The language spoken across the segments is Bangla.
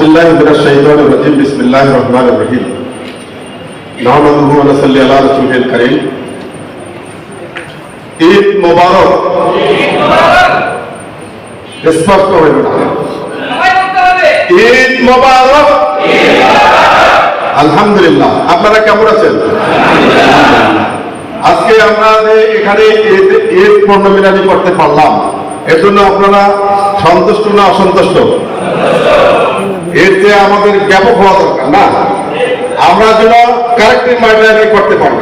बिल्लाहि मिनश शैतानिर रजीम बिस्मिल्लाहिर रहमानिर रहीम नहमदुहु व नसल्ली अला रसूलिल करीम। ईद मुबारक। स्पष्ट হয়ে গেল। ঈদ মুবারক। আলহামদুলিল্লাহ। আপনারা কেমন আছেন? আজকে আমরা এখানে ঈদ পূর্ণমিলনী করতে পারলাম, এর জন্য আপনারা সন্তুষ্ট না অসন্তুষ্ট? এর যে আমাদের ব্যাপক হওয়া দরকার না, আমরা যেন কারেক্টিভ মাইন্ডে করতে পারি,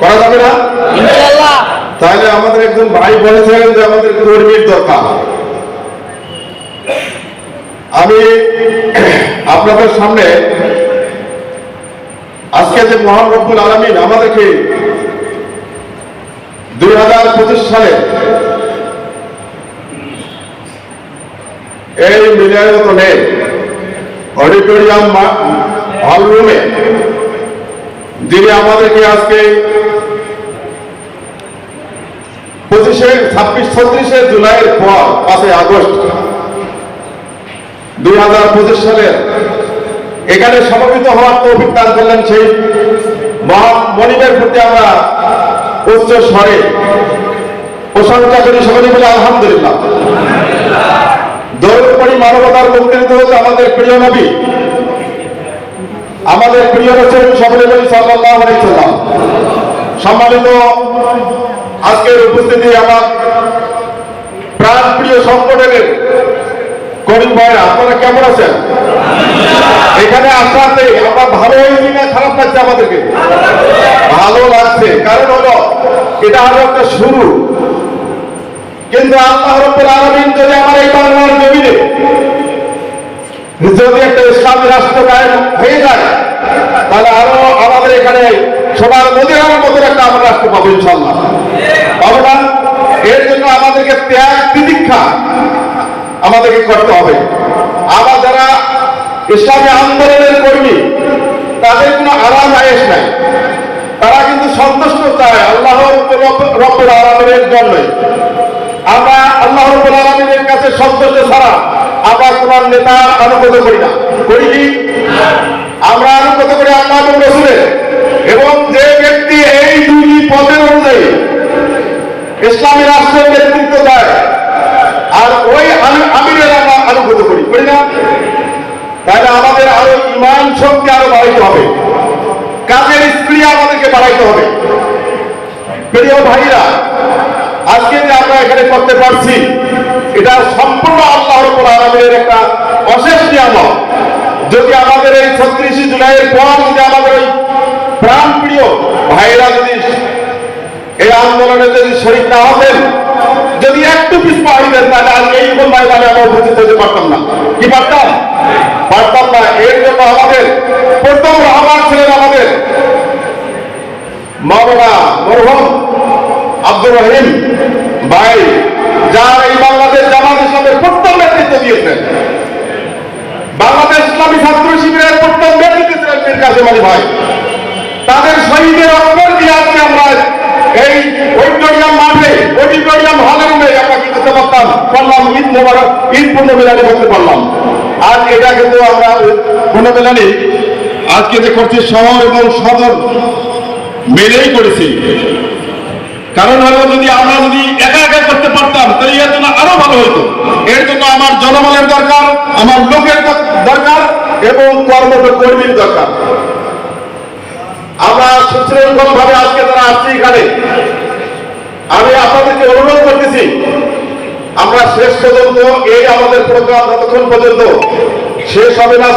করা যাবে না ইনশাআল্লাহ। তাহলে আমাদের একজন ভাই বলেছেন যে আমাদের কর্মীর দরকার। আমি আপনাদের সামনে আজকে যে মহান রব্বুল আলামিন আমাদেরকে 2025 সালে এই মিলাদুন্নবী অডিটোরিয়াম হল রুমে যিনি আমাদেরকে আজকে 26-36 জুলাইয়ের পর 5 আগস্ট 2025 সালে এখানে সমবেত হওয়ার তৌফিক দান করলেন, সেই মহান মনিবের প্রতি আমরা উচ্চ স্বরে প্রশংসা করি, সকলে বলে আলহামদুলিল্লাহ। দরুদ পড়ি মানবতার মুক্তির দূত আমাদের প্রিয় নবী, আমাদের প্রিয় রাসূল সকলে বলি সাল্লাল্লাহু আলাইহি সাল্লাম। সম্মানিত আজকের উপস্থিতি আমার প্রাণ প্রিয় সংগঠনের করিম ভাইরা, আপনারা কেমন আছেন? এখানে আসাতে আমরা ভালো হয়েছি না খারাপ লাগছে? আমাদেরকে ভালো লাগছে, কারণ হলো এটা হলো একটা শুরু। কিন্তু আল্লাহ রাব্বুল আলামিন যদি আমার এই বাংলার জমিনে যদি একটা ইসলামী রাষ্ট্র কায়েম হয়ে যায়, তাহলে আরো আমাদের এখানে সোনার মদিনার মতো একটা আমরা রাষ্ট্র পাবো ইনশাআল্লাহ, পাবো না? এর জন্য আমাদেরকে ত্যাগ তিতিক্ষা আমাদেরকে করতে হবে। আবার যারা ইসলামী আন্দোলনের কর্মী, তাদের কোনো আরাম আয়েশ নাই, তারা কিন্তু সন্তুষ্ট চায় আল্লাহ রাব্বুল আলামিনের জন্যই। আমরা আল্লাহ রাব্বুল আলামিনের কাছে সন্তুষ্ট ছাড়া আমরা কোন নেতার আনুগত্য করি না, করি কি? আমরা আনুগত্য করি আল্লাহ এবং রাসূলের, এবং যে ব্যক্তি এই দুইটি পদের অনুযায়ী ইসলামী রাষ্ট্রের নেতৃত্ব দেয়, আর ওই আমিরের আমরা আনুগত্য করি, করি না? তাহলে আমাদের আরো ঈমান শক্তি আরো বাড়াইতে হবে, কাজের স্ত্রী আমাদেরকে বাড়াইতে হবে। প্রিয় ভাইরা, আজকে যে আমরা এখানে করতে পারছি, এটা সম্পূর্ণ আল্লাহ রাব্বুল আলামিনের একটা অশেষ নিয়ামত। যদি আমাদের এই 36 জুলাইয়ের পর যদি আমাদের ওই প্রাণ প্রিয় ভাইরা যদি এই আন্দোলনে যদি শরীক না হতেন, যদি একটু পিছপা হইতেন, তাহলে আজ এইরকম ময়দানে আমরা উপস্থিত হতে পারতাম না। কি পারতাম? পারতাম না। এর জন্য আমাদের প্রথম রহমান ছিলেন আমাদের মাওলানা মরহুম আব্দুর রহিম ভাই, যার এই বাংলাদেশ জামাত ইসলামের প্রথম নেতৃত্ব দিয়েছেন। বাংলাদেশ ইসলামী ছাত্র শিবিরের প্রথম নেতৃত্ব ছিলেন মীর কাসেম আলী ভাই। তাদের শহীদের অক্ষর দিয়ে আজকে আমরা এই অডিটোরিয়াম মাঠে, অডিটোরিয়াম হলের রুমে আমরা কি করতে পারলাম? ঈদ মোবারক, ঈদ পূর্ণমিলনী করতে পারলাম। আজ এটা কিন্তু আমরা পূর্ণমিলনী আজকে যে করছি শহর এবং সদর মিলেই করেছি। কারণ হলো যদি আমরা যদি একা একা করতে পারতাম, তাহলে এর জন্য আরো ভালো হতো। এর জন্য আমার জনবলের দরকার, আমার লোকের দরকার, এবং কর্মীর দরকার। আমরা সুশৃঙ্খল ভাবে আজকে যারা আসছি এখানে, আমি আপনাদেরকে অনুরোধ করতেছি, আমরা শেষ পর্যন্ত এই আমাদের প্রোগ্রাম যতক্ষণ পর্যন্ত শেষ হবে না